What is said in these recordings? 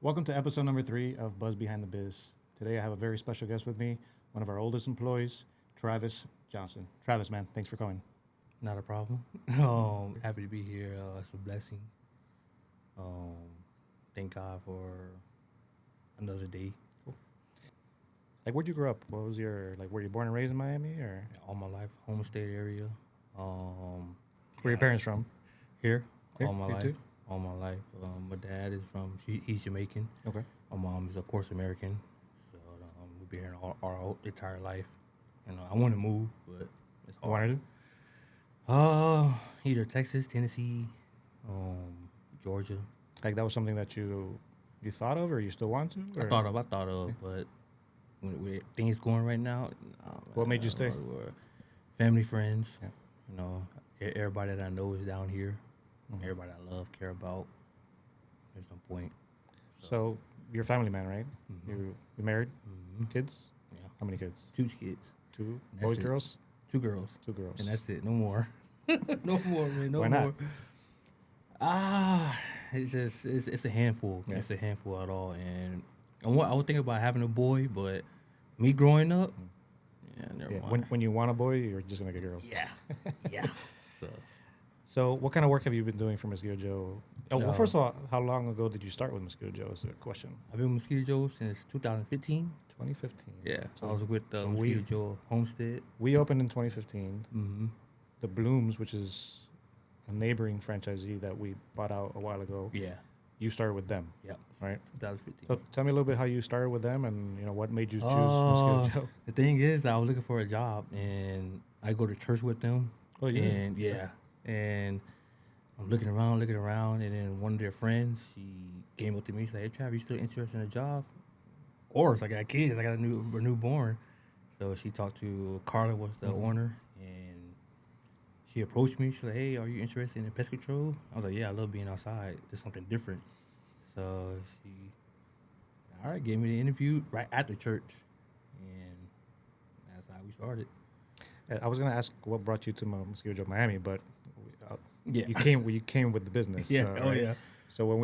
Welcome to episode number 3 of Buzz Behind the Biz. Today I have a very special guest with me, one of our oldest employees, Travis Johnson. Travis, man, thanks for coming. Not a problem. Happy to be here. It's a blessing. Thank God for another day. Cool. Like, where'd you grow up? What was your, were you born and raised in Miami, or? All my life, home state area. Where are your parents from? Here, Here? all my Here life. too? All my life. My dad is he's Jamaican. Okay. My mom is, of course, American. So we've been here our entire life. I want to move, but it's hard. Wanted to? Either Texas, Tennessee, Georgia. Like, that was something that you thought of, or you still want to? Or? I thought of, but with things going right now. What made you stay? Family, friends. Yeah. Everybody that I know is down here. Mm-hmm. Everybody I love, care about. There's no point. So you're a family man, right? Mm-hmm. You married? Mm-hmm. Kids? Yeah. How many kids? 2 kids. 2 That's boys, it. girls? 2 girls. 2 girls. And that's it. No more. No more, man. No Why more. not? It's just it's a handful. Yeah. It's a handful at all. And I would think about having a boy, but me growing up, never mind. When you want a boy, you're just gonna get girls. Yeah. Yeah. So what kind of work have you been doing for Mosquito Joe? Well, Uh, first of all, how long ago did you start with Mosquito Joe? Is the question. I've been with Mosquito Joe since 2015. 2015. Yeah, So I was with so Mosquito Joe Homestead. we opened in 2015. Mm-hmm. The Blooms, which is a neighboring franchisee that we bought out a while ago, Yeah, you started with them, yep, right? 2015. So tell me a little bit how you started with them, and what made you choose Uh, Mosquito Joe. The thing is, I was looking for a job, and I go to church with them. Oh, yeah. And I'm looking around, and then one of their friends, she came up to me, she said, "Hey, Trav, you still interested in a job?" Of course, I got kids, I got a newborn. So she talked to Carla, was the owner, and she approached me. She said, "Hey, are you interested in pest control?" I was like, "Yeah, I love being outside. It's something different." So she, all right, gave me the interview right at the church, and that's how we started. I was gonna ask what brought you to Mosquito Joe Miami, but Yeah. you came with the business. Yeah. Right? Yeah. So when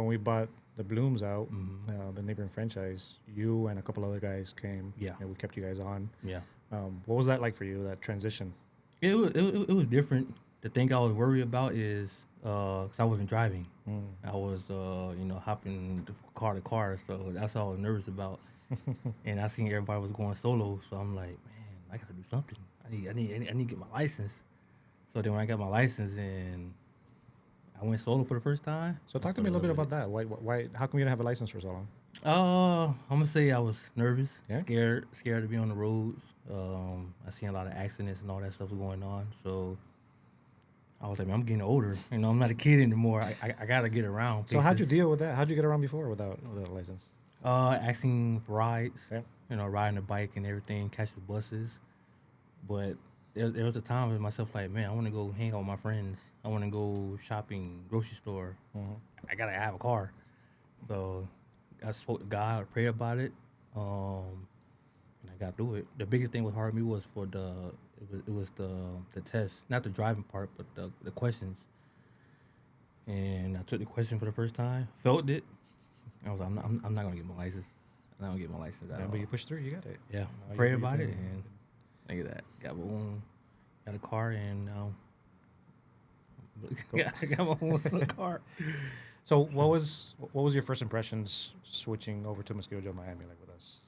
we bought the Blooms out, Mhm. the neighboring franchise, you and a couple other guys came. Yeah. And we kept you guys on. Yeah. What was that like for you? That transition? It was different. The thing I was worried about is because I wasn't driving. I was hopping car to car, so that's all I was nervous about. And I seen everybody was going solo, so I'm like, man, I gotta do something. I need to get my license. So then when I got my license and I went solo for the first time. So talk to me a little bit about that. Why? How come you didn't have a license for so long? I'm gonna say I was nervous, Yeah? scared to be on the roads. I seen a lot of accidents and all that stuff was going on. So I was like, man, I'm getting older. I'm not a kid anymore. I gotta get around. So how'd you places. deal with that? How'd you get around before without a license? Asking for rides. Yeah. Riding a bike and everything, catch the buses. But there was a time with myself like, man, I want to go hang out with my friends. I want to go shopping, grocery store. I gotta have a car. So I spoke to God, prayed about it, and I got through it. The biggest thing what hard me was for the test, not the driving part, but the questions. And I took the question for the first time, felt it. I was like, I'm not gonna get my license. I'm not gonna get my license. Yeah, but you pushed through. You got it. Yeah, No, pray you about did. it, and look at that. Got a car, and got my own car. So what was your first impressions switching over to Mosquito Joe Miami like with us?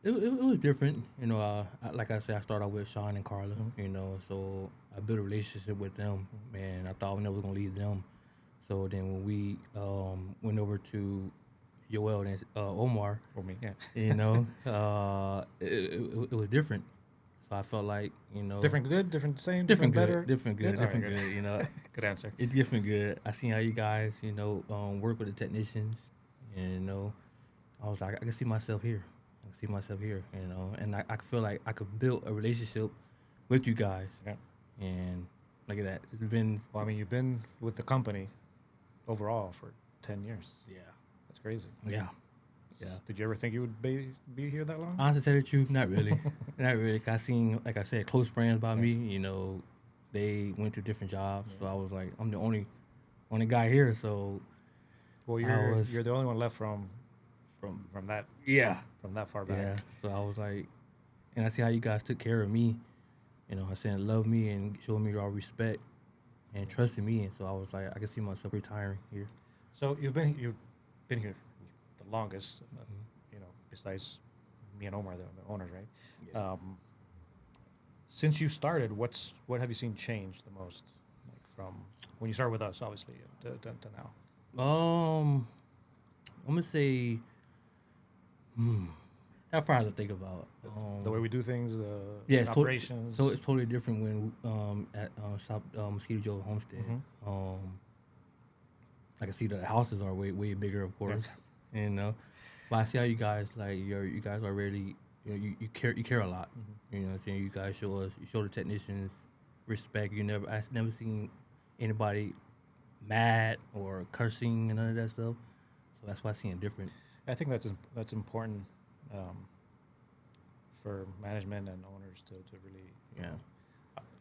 It was different. Like I said, I started out with Sean and Carla. So I built a relationship with them, and I thought I never was gonna leave them. So then when we went over to Joel and Omar, For me, yeah. it was different. So I felt like Different good, different same, different better. good, different good, All right, different good. Good answer. It's different good. I seen how you guys, work with the technicians, and I was like, I can see myself here. And I feel like I could build a relationship with you guys. Yeah. And look at that. It's been Well, I mean, you've been with the company overall for 10 years. yeah. That's crazy. Yeah. Did you ever think you would be here that long? Honestly, to tell you the truth, not really. Not really. 'Cause I seen, like I said, close friends by me, they went to different jobs. So I was like, I'm the only guy here. So Well, you're the only one left from that yeah. from that far back. Yeah. So I was like, and I see how you guys took care of me. You know, I said love me and showed me all respect and trusted me. And so I was like, I can see myself retiring here. So you've been here the longest, you know, besides me and Omar, the owners, right? Yeah. Since you started, what have you seen change the most, like from when you started with us, obviously, to now? I'm gonna say, I probably have to think about The way we do things, yeah, the operations. So it's totally different when at shop Mosquito Joe Homestead. I can see that the houses are way bigger, of course, you know. But I see how you guys you guys are really, you know, you care a lot. You know what I'm saying? You guys you show the technicians respect. I've never seen anybody mad or cursing and none of that stuff. So that's why I see it different. I think that's important for management and owners to really. You know,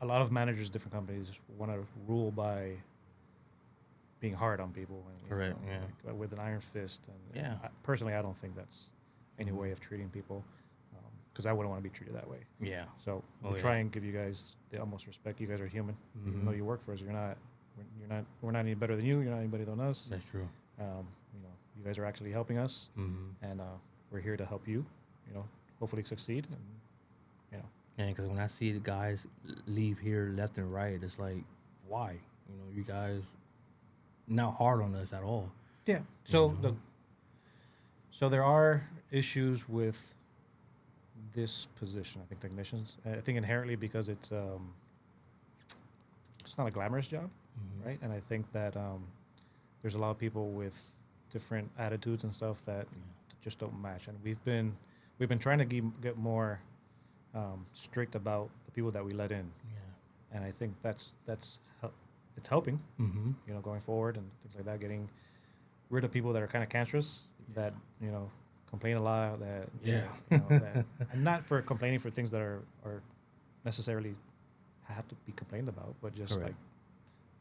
a lot of managers, different companies, want to rule by being hard on people. And, Correct. You know, like, with an iron fist. And Yeah. Personally, I don't think that's any way of treating people, because I wouldn't want to be treated that way. Yeah. So we try and give you guys the utmost respect. You guys are human. Even though you work for us, we're not any better than you. You're not any better than us. That's true. You know, you guys are actually helping us, and we're here to help you. You know, hopefully succeed. And you know, And because when I see the guys leave here left and right, it's like, why? You know, you guys not hard on us at all. yeah. So so there are issues with this position. I think technicians. I think inherently because it's not a glamorous job, right? And I think that there's a lot of people with different attitudes and stuff that just don't match. And we've been trying to get more strict about the people that we let in. Yeah. And I think it's helping, Mm-hmm. you know, going forward and things like that, getting rid of people that are kind of cancerous, that, you know, complain a lot, that, Yeah. you know, that, and not for complaining for things that are necessarily have to be complained about, but just Correct. like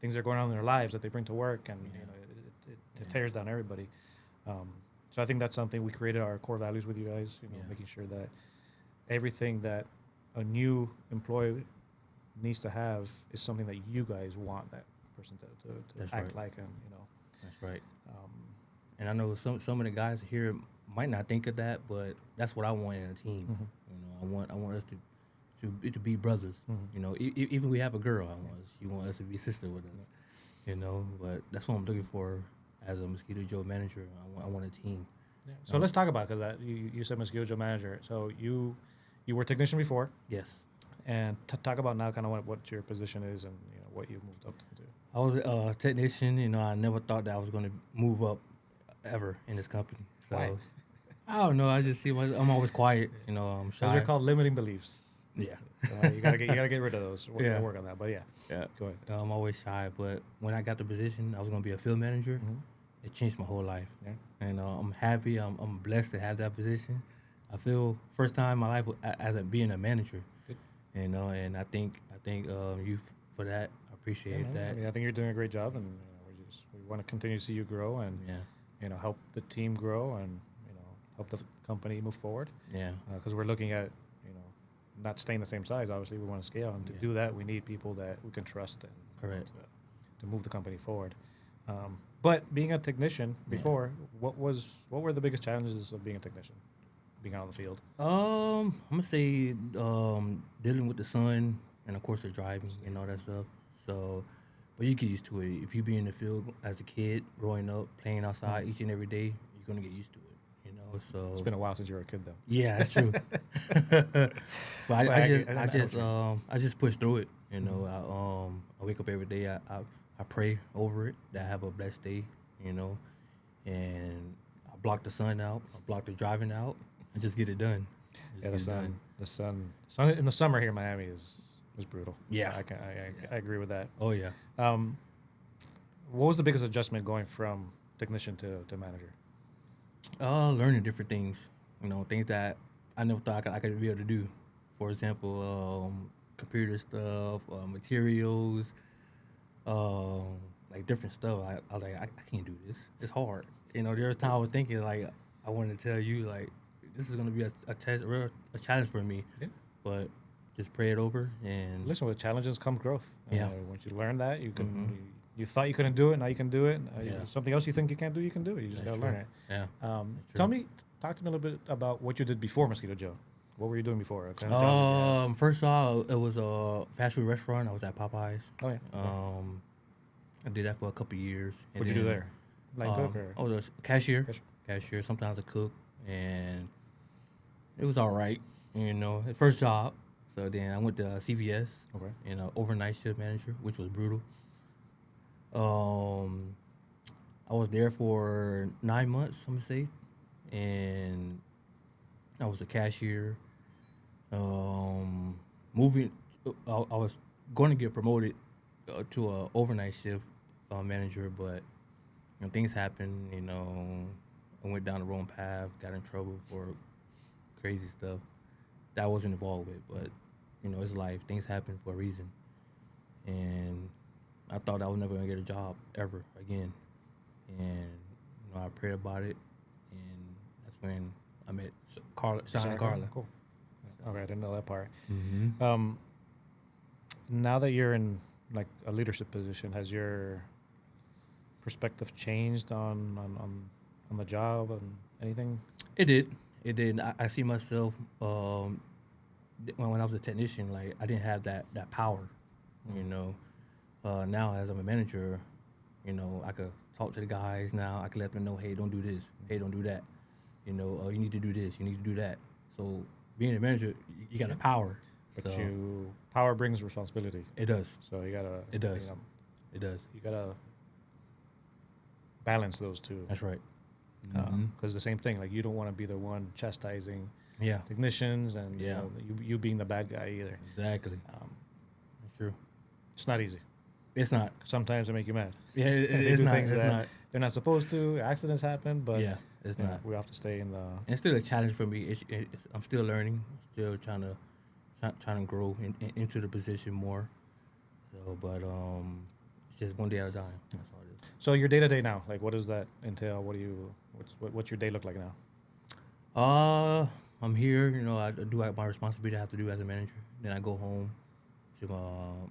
things that are going on in their lives that they bring to work, and you know, it tears down everybody. So I think that's something we created our core values with you guys, you know, making sure that everything that a new employee needs to have is something that you guys want that person to act right. like, and you know. That's right. And I know some of the guys here might not think of that, but that's what I want in a team. You know, I want us to be brothers. You know, even we have a girl, you want us to be sister with us. You know, but that's what I'm looking for as a Mosquito Joe manager. I want a team. Yeah. So let's talk about, because you said Mosquito Joe manager. So you were technician before, Yes. and talk about now kind of what your position is, and you know what you moved up to do. I was a technician. You know, I never thought that I was going to move up ever in this company. So Why? I don't know. I just see I'm always quiet. You know, I'm shy. Those are called limiting beliefs. Yeah. You gotta get rid of those. We're gonna work on that. But yeah, go ahead. I'm always shy, but when I got the position, I was going to be a field manager. It changed my whole life. Yeah. And I'm happy. I'm blessed to have that position. I feel first time in my life as being a manager. Good. You know, and I think you for that. I appreciate that. I mean, I think you're doing a great job, and you know, we want to continue to see you grow, and you know, help the team grow, and you know, help the company move forward. Yeah. Because we're looking at, you know, not staying the same size. Obviously, we want to scale, and to do that, we need people that we can trust and Correct. to move the company forward. But being a technician before, what were the biggest challenges of being a technician, being out on the field? I'm gonna say dealing with the sun and of course the driving and all that stuff. So, but you get used to it. If you be in the field as a kid, growing up, playing outside each and every day, you're gonna get used to it. You know, so It's been a while since you were a kid, though. yeah, that's true. But I just push through it. You know, I wake up every day. I pray over it that I have a blessed day. You know, and I block the sun out. I block the driving out, and just get it done. Yeah, the sun in the summer here in Miami is brutal. Yeah. I agree with that. Oh yeah. What was the biggest adjustment going from technician to manager? Learning different things. You know, things that I never thought I could be able to do. For example, computer stuff, materials, like different stuff. I was like, I can't do this. It's hard. You know, there was time I was thinking like I wanted to tell you like this is gonna be a test, a challenge for me. Yeah. But just pray it over and Listen, with challenges comes growth. Yeah. Once you learn that, you can. You thought you couldn't do it, now you can do it. Yeah. Something else you think you can't do, you can do it. You just That's gotta learn true. it. Yeah. Talk to me a little bit about what you did before Mosquito Joe. What were you doing before? What kind of jobs did you have? First off, it was a fast food restaurant. I was at Popeyes. Oh yeah. I did that for a couple of years. And What'd you do there? Line cook or? I was a cashier. Cashier. Sometimes a cook, and it was all right. You know, the first job. So then I went to CVS. Okay. You know, overnight shift manager, which was brutal. I was there for 9 months, I'm gonna say, and I was a cashier. Moving, I was going to get promoted to a overnight shift manager, but you know, things happened. You know, I went down the wrong path, got in trouble for crazy stuff that I wasn't involved with. But you know, it's life. Things happen for a reason, and I thought I was never gonna get a job ever again. And you know, I prayed about it, and that's when I met Sean and Carla. Cool. Okay, I didn't know that part. Mm-hmm. Now that you're in like a leadership position, has your perspective changed on the job and anything? It did. I see myself when I was a technician, like I didn't have that power, you know. Now as I'm a manager, you know, I could talk to the guys now. I can let them know, hey, don't do this. Hey, don't do that. You know, you need to do this. You need to do that. So being a manager, you got the power. But So power brings responsibility. it does. So you gotta. It does. You know, It does. you gotta balance those two. That's right. Because the same thing, like you don't want to be the one chastising Yeah. technicians and Yeah. you being the bad guy either. Exactly. That's true. It's not easy. It's not. Sometimes they make you mad. Yeah, They it's do not. things It's that not. they're not supposed to. Accidents happen, but Yeah, it's you know, not. we have to stay in the. It's still a challenge for me. I'm still learning. Still trying to grow into the position more. So, but it's just one day at a time. That's all it is. So your day to day now, like what does that entail? What's your day look like now? I'm here. You know, I do my responsibility I have to do as a manager. Then I go home to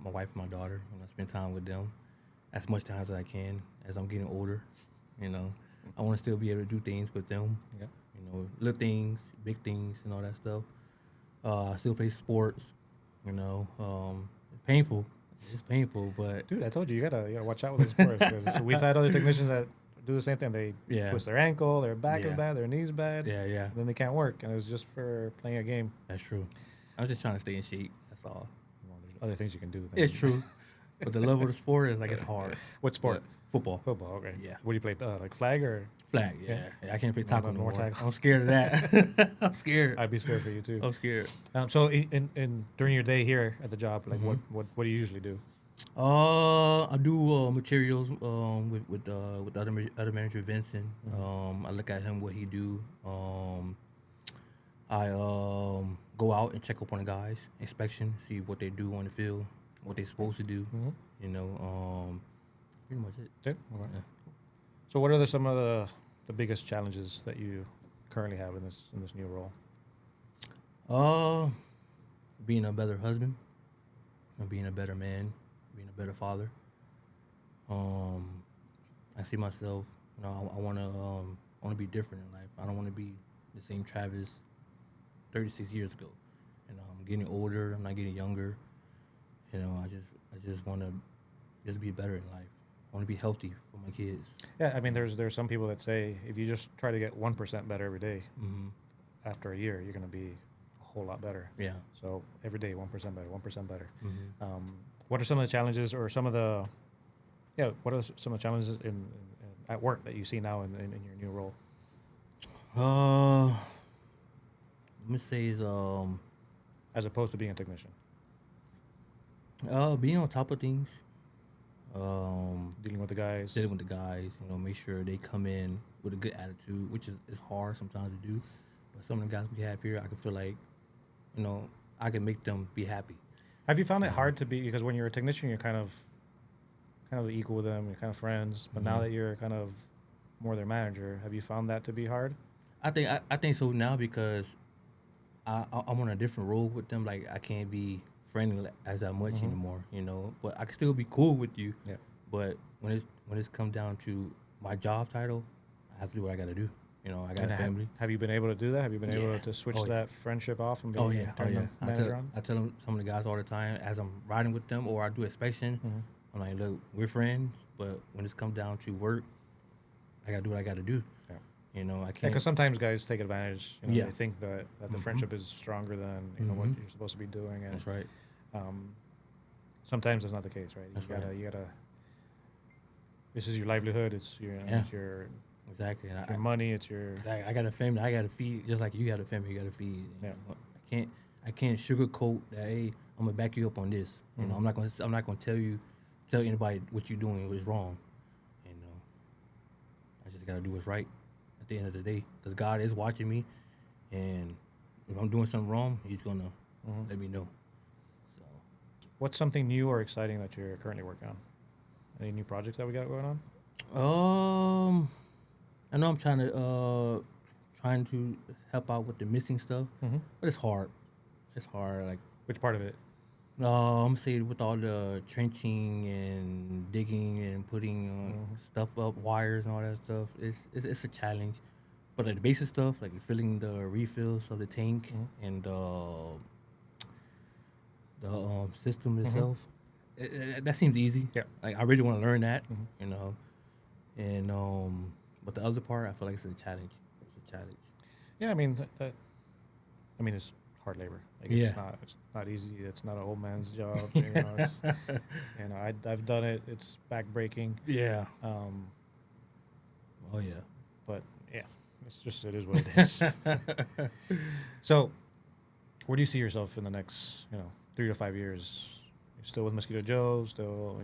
my wife and my daughter, and I spend time with them as much time as I can. As I'm getting older, you know, I want to still be able to do things with them. Yeah. You know, little things, big things, and all that stuff. I still play sports. You know, painful. It's painful, but Dude, I told you gotta watch out with the sports because we've had other technicians that do the same thing. They Yeah. twist their ankle, their back is Yeah. bad, their knees bad. yeah, And then they can't work, and it's just for playing a game. that's true. I'm just trying to stay in shape. That's all. Well, there's other things you can do. It's true, but the level of the sport is like it's hard. What sport? But football. Football. Okay. Yeah. What do you play? Like flag or? Flag, yeah. I can't play No, tackle no no more more. tackle. I'm scared of that. I'm scared. I'd be scared for you too. I'm scared. So in during your day here at the job, like what do you usually do? I do materials with other manager Vincent. I look at him what he do. I go out and check up on the guys, inspection, see what they do on the field, what they're supposed to do. You know, pretty much it. Okay. All right. Yeah. So what are some of the biggest challenges that you currently have in this new role? Being a better husband, and being a better man, being a better father. I see myself. You know, I wanna be different in life. I don't want to be the same Travis 36 years ago. You know, I'm getting older. I'm not getting younger. You know, I just want to just be better in life. I want to be healthy for my kids. Yeah, I mean, there's some people that say if you just try to get 1% better every day, after a year, you're going to be a whole lot better. Yeah. So every day, 1% better, 1% better. Mm-hmm. What are some of the challenges or some of the, what are some of the challenges in at work that you see now in your new role? Let me say is As opposed to being a technician, being on top of things. dealing with the guys. Dealing with the guys, you know, make sure they come in with a good attitude, which is hard sometimes to do. But some of the guys we have here, I can feel like, you know, I can make them be happy. Have you found it hard to be, because when you're a technician, you're kind of kind of equal with them, you're kind of friends, but now Mhm. that you're kind of more their manager, have you found that to be hard? I think so now because I'm on a different role with them. Like I can't be friendly as that much anymore, you know. But I can still be cool with you. Yeah. But when it's come down to my job title, I have to do what I got to do. You know, I got And a family. have you been able to do that? Have you been able Yeah. to switch Oh, yeah. that friendship off and be Oh yeah, turn the manager on? I tell them some of the guys all the time as I'm riding with them or I do inspection. I'm like, look, we're friends, but when it's come down to work, I gotta do what I gotta do. Yeah. You know, I Yeah, can't. because sometimes guys take advantage. You know, Yeah. they think that the Mhm. friendship is stronger than what Mhm. you're supposed to be doing, and That's right. sometimes that's not the case, right? That's right. You gotta. This is your livelihood. It's your Yeah. it's your, Exactly. And it's your money. It's your I got a family. I got to feed, just like you got a family. You got to feed. Yeah. You know, I can't sugarcoat that. Hey, I'm gonna back you up on this. You know, I'm not gonna tell anybody what you're doing was wrong. You know, I just gotta do what's right at the end of the day, because God is watching me, and if I'm doing something wrong, He's gonna let me know. So, What's something new or exciting that you're currently working on? Any new projects that we got going on? I know I'm trying to help out with the missing stuff, but it's hard. It's hard. Like Which part of it? I'm saying with all the trenching and digging and putting stuff up, wires and all that stuff, it's a challenge. But like the basic stuff, like filling the refills of the tank and the system itself, that seems easy. Yeah. Like I really want to learn that, you know. And but the other part, I feel like it's a challenge. It's a challenge. Yeah, I mean it's hard labor. Like Yeah. it's not easy. It's not an old man's job. You know, I've done it. It's backbreaking. Yeah. Um, Oh yeah. but yeah, it is what it is. So, where do you see yourself in the next 3 to 5 years? You're still with Mosquito Joe? Still,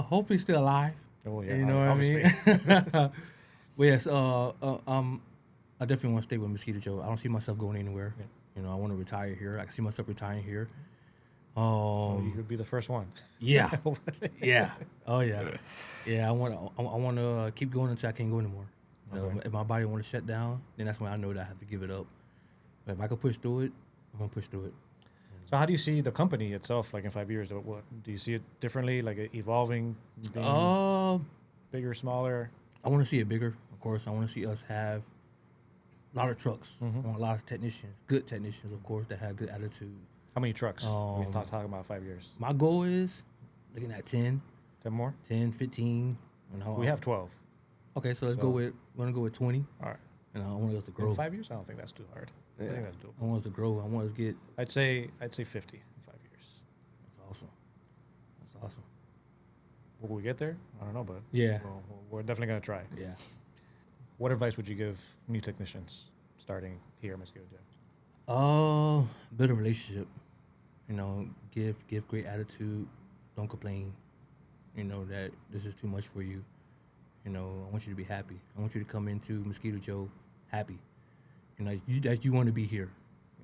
Hopefully still alive. Oh yeah, You know what obviously. I mean? Well, yes. I definitely want to stay with Mosquito Joe. I don't see myself going anywhere. Yeah. You know, I want to retire here. I can see myself retiring here. You could be the first one. Yeah, yeah, oh yeah, yeah. I want to keep going until I can't go anymore. You know, Okay. if my body want to shut down, then that's when I know that I have to give it up. But if I can push through it, I'm gonna push through it. So, how do you see the company itself, like in 5 years? What do you see it differently, like evolving, being bigger, smaller? I want to see it bigger. Of course, I want to see us have a lot of trucks. I want a lot of technicians, good technicians, of course, that have good attitude. How many trucks? We're Um, talking about 5 years. My goal is looking at 10, 10 more? 10, 15. And how We have 12. Okay, so let's so- go with, we're going to go with 20. All right. And I want us to grow. In 5 years, I don't think that's too hard. I Yeah. think that's doable. I want us to grow. I want us to get. I'd say 50 in 5 years. That's awesome. That's awesome. Will we get there? I don't know, but Yeah. we're definitely gonna try. Yeah. What advice would you give new technicians starting here at Mosquito Joe? Build a relationship. You know, give great attitude. Don't complain. You know that this is too much for you. You know, I want you to be happy. I want you to come into Mosquito Joe happy. You know, you want to be here.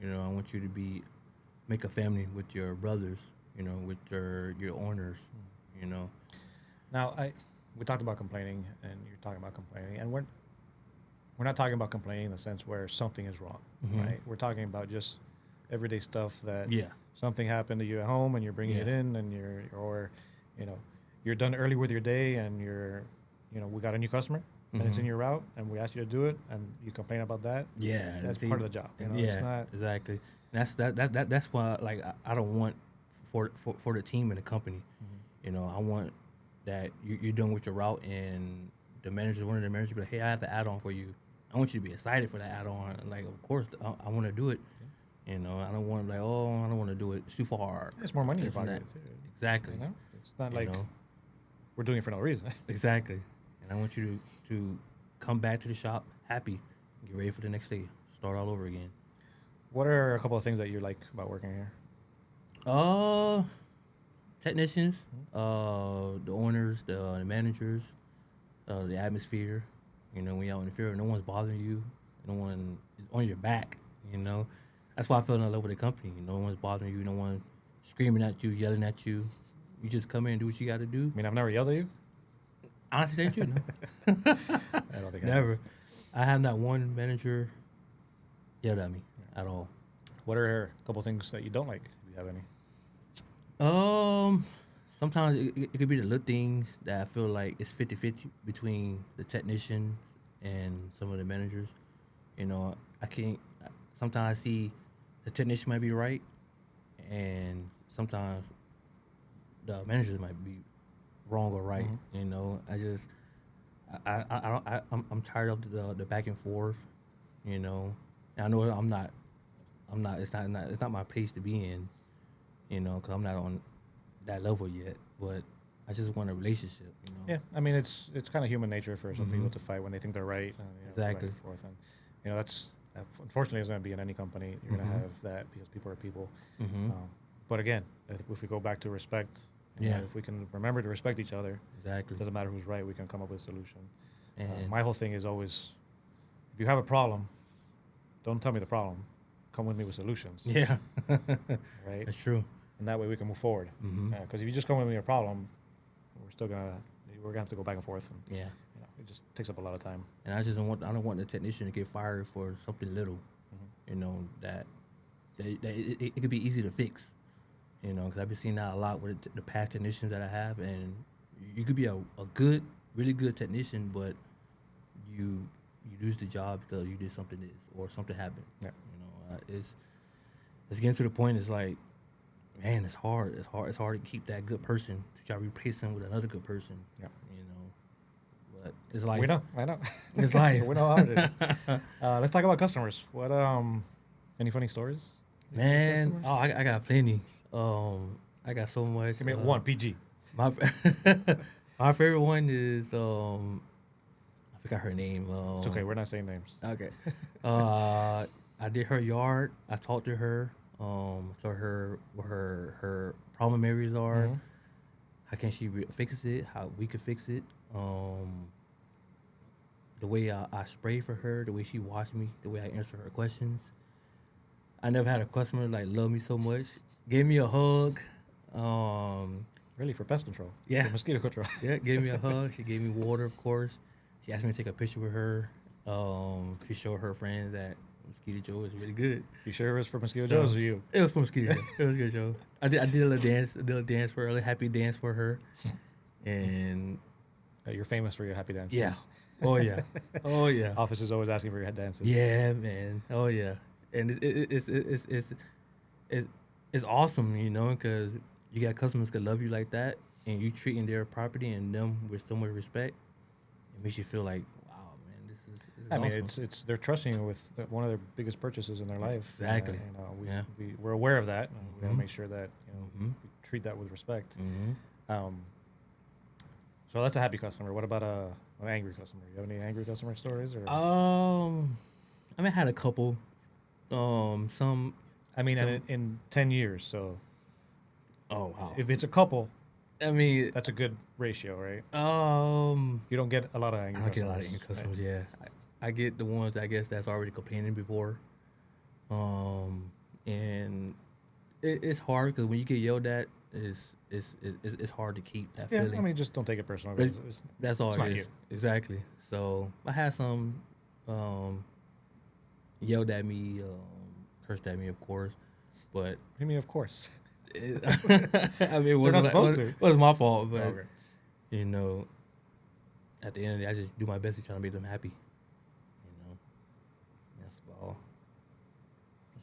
You know, I want you to make a family with your brothers. You know, with your owners. You know. Now, we talked about complaining, and you're talking about complaining, and we're not talking about complaining in the sense where something is wrong, right? We're talking about just everyday stuff that Yeah. something happened to you at home, and you're bringing it Yeah. in, and you're done early with your day, and we got a new customer, and it's in your route, and we asked you to do it, and you complain about that. Yeah, That's see, part of the job. Yeah, It's not. exactly. And that's why like I don't want for the team and the company. You know, I want that you're done with your route and one of the managers be like, hey, I have an add-on for you. I want you to be excited for that add-on. Like, of course, I want to do it. You know, I don't want to be like, oh, I don't want to do it. It's too far. It's more money in your This and pocket, that. too. Exactly. You know? It's not You like know? we're doing it for no reason. Exactly. And I want you to come back to the shop happy, get ready for the next day, start all over again. What are a couple of things that you like about working here? Technicians, the owners, the managers, the atmosphere. You know, when you're out in the field, no one's bothering you. No one is on your back. You know, that's why I fell in love with the company. No one's bothering you. No one screaming at you, yelling at you. You just come in and do what you got to do. I mean, I've never yelled at you. Honestly, tell you, no. I don't think Never. I have not one manager yelled at me at all. What are a couple things that you don't like? Do you have any? Sometimes it could be the little things that I feel like it's 50-50 between the technician and some of the managers. You know, I can't. Sometimes I see the technician might be right, and sometimes the managers might be wrong or right. Mm-hmm. You know, I'm tired of the back and forth. You know, and I know I'm not. It's not my place to be in. You know, because I'm not on that level yet. But I just want a relationship. You know. Yeah, I mean, it's kind of human nature for some Mm-hmm. people to fight when they think they're right. And, Exactly. Back and forth, and that's unfortunately it's going to be in any company. You're going Mm-hmm. to have that because people are people. Mm-hmm. But again, if we go back to respect, Yeah. if we can remember to respect each other, Exactly. it doesn't matter who's right. We can come up with a solution. And My whole thing is always, if you have a problem, don't tell me the problem. Come with me with solutions. yeah, Right. that's true. And that way we can move forward. Mm-hmm. Because if you just come with me a problem, we're gonna have to go back and forth, and Yeah, it just takes up a lot of time. and I don't want the technician to get fired for something little. Mm-hmm. You know that it could be easy to fix. You know, because I've been seeing that a lot with the past technicians that I have, and you could be a good, really good technician, but you lose the job because you did something or something happened. Yeah. You know, it's getting to the point. It's like, man, it's hard. It's hard to keep that good person to try to replace them with another good person. Yeah. You know, but it's like We know. I know. It's life. We know how it is. Let's talk about customers. What any funny stories? Man, Customers? oh, I got plenty. I got so much. Give me one PG. My my favorite one is I forgot her name. It's okay. We're not saying names. Okay. I did her yard. I talked to her. So her what her problem areas are. Mhm. How can she fix it? How we could fix it. The way I spray for her, the way she watched me, the way I answer her questions. I never had a customer like love me so much. Gave me a hug. Really, for pest control? Yeah. For mosquito control. Yeah, gave me a hug. She gave me water, of course. She asked me to take a picture with her. She showed her friends that Mosquito Joe is really good. You sure it was for Mosquito Joe's or you? It was for Mosquito Joe. It was a good show. I did a little dance for her, a little happy dance for her. And You're famous for your happy dances. yeah. Oh yeah. Oh yeah. Office is always asking for your head dances. Yeah, man. Oh yeah. And it's awesome, you know, because you got customers that love you like that, and you treating their property and them with so much respect. It makes you feel like, wow, man, this is I mean, awesome. it's they're trusting you with one of their biggest purchases in their life. Exactly. You know, Yeah. we're aware of that. And we gotta Mhm. make sure that Mhm. we treat that with respect. Mm-hmm. So that's a happy customer. What about an angry customer? You have any angry customer stories? Or I mean, I had a couple. Some. I mean, and in 10 years. So Oh wow. if it's a couple, I mean, that's a good ratio, right? um, You don't get a lot of angry I don't customers. get a lot of angry customers. Yeah, I get the ones I guess that's already complaining before. And it's hard because when you get yelled at, it's hard to keep that Yeah, feeling. I mean, just don't take it personal. But It's that's all it's it not is. you. Exactly. So I had some yelled at me, cursed at me, of course, but I mean, of course. I mean, it wasn't not supposed to. It wasn't my fault, but Okay. you know, at the end of the day, I just do my best to try to make them happy. You know, that's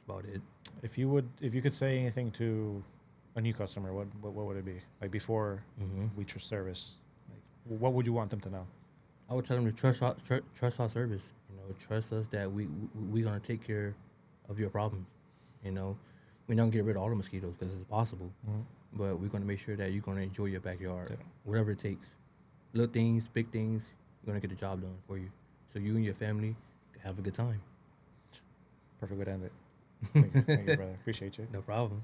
about it. If you could say anything to a new customer, what would it be? Like before we trust service, like what would you want them to know? I would tell them to trust our service. You know, trust us that we gonna take care of your problems. You know, we don't get rid of all the mosquitoes because it's possible, but we're gonna make sure that you're gonna enjoy your backyard, Yeah. whatever it takes. Little things, big things, you're gonna get the job done for you, so you and your family can have a good time. Perfect way to end it. Thank you, brother. Appreciate you. No problem.